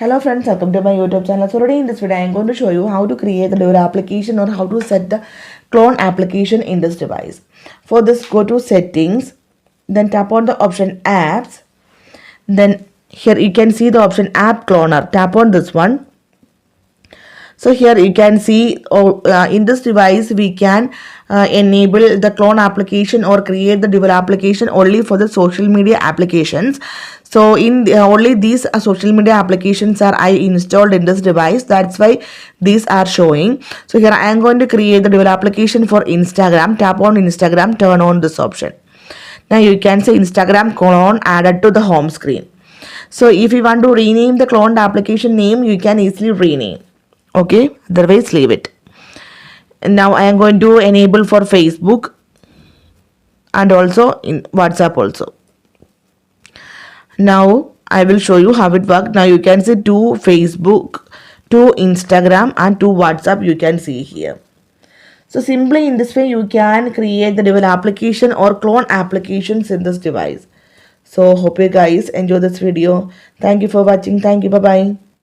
Hello friends, welcome to my YouTube channel. So today in this video I am going to show you how to create the developer application or how to set the clone application in this device. For this, go to settings, then tap on the option apps, then here you can see the option app cloner. Tap on this one. So here you can see in this device we can enable the clone application or create the developer application only for the social media applications. So in only these social media applications are I installed in this device. That's why these are showing. So here I am going to create the developer application for Instagram. Tap on Instagram, turn on this option. Now you can see Instagram clone added to the home screen. So if you want to rename the cloned application name, you can easily rename. Okay, otherwise leave it. And now I am going to enable for Facebook and also in WhatsApp also. Now I will show you how it works. Now you can see to Facebook, to Instagram and to WhatsApp you can see here. So simply in this way you can create the developer application or clone applications in this device. So hope you guys enjoy this video. Thank you for watching. Thank you. Bye bye.